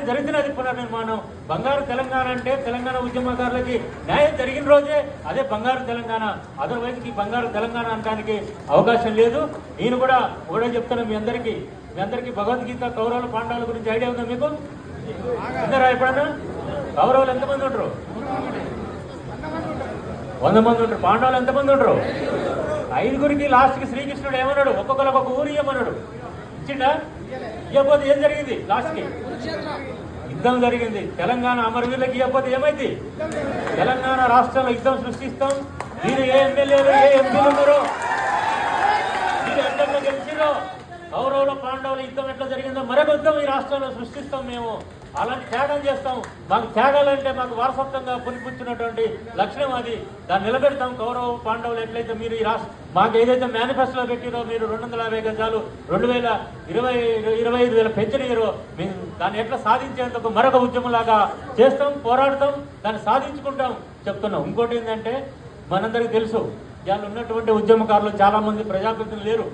న్యాయం జరిగినది పునర్నిర్మాణం. బంగారు తెలంగాణ అంటే తెలంగాణ ఉద్యమకారులకి న్యాయం జరిగిన రోజే అదే బంగారు తెలంగాణ. అదర్వైజ్ ఈ బంగారు తెలంగాణ అనడానికి అవకాశం లేదు. నేను కూడా ఒకటే చెప్తాను మీ అందరికీ భగవద్గీత కౌరవుల పాండవుల గురించి ఐడియా ఉందా మీకు? విన్నారా ఎప్పుడన్నా? కౌరవులు ఎంతమంది ఉంటారు? 100 మంది ఉంటారు. పాండవులు ఎంతమంది ఉంటారు? 5గురికి. లాస్ట్కి శ్రీకృష్ణుడు ఏమన్నాడు? ఒక్కొక్కరికి ఒక ఊరు ఇవ్వమన్నాడు. ఇచ్చిండా? ఇవ్వకపోతే ఏం జరిగింది? లాస్ట్కి యుద్ధం జరిగింది. తెలంగాణ అమరవీరులకు ఇవ్వకపోతే ఏమైంది? తెలంగాణ రాష్ట్రంలో యుద్ధం సృష్టిస్తాం. మీరు ఏ ఎమ్మెల్యేలు ఏ ఎంపీలు ఉన్నారో, మీరు ఎంతలో గెలిచిరో, కౌరవుల పాండవుల యుద్ధం ఎట్లా జరిగిందో మరొక యుద్ధం ఈ రాష్ట్రంలో సృష్టిస్తాం. మేము అలాంటి త్యాగం చేస్తాం. మాకు త్యాగాలంటే మాకు వారసత్వంగా పునిపుచ్చినటువంటి లక్షణం అది. దాన్ని నిలబెడతాం. కౌరవ పాండవులు ఎట్లయితే మీరు ఈ మాకు ఏదైతే మేనిఫెస్టోలో పెట్టిరో, మీరు 250 గజాలు 2025,000 పెంచనీయరో, మేము దాన్ని ఎట్లా సాధించేందుకు మరొక ఉద్యమంలాగా చేస్తాం, పోరాడతాం, దాన్ని సాధించుకుంటాం చెప్తున్నాం. ఇంకోటి ఏంటంటే మనందరికీ తెలుసు, ఇవాళ ఉన్నటువంటి ఉద్యమకారులు చాలా మంది ప్రజాప్రతినిధులు లేరు.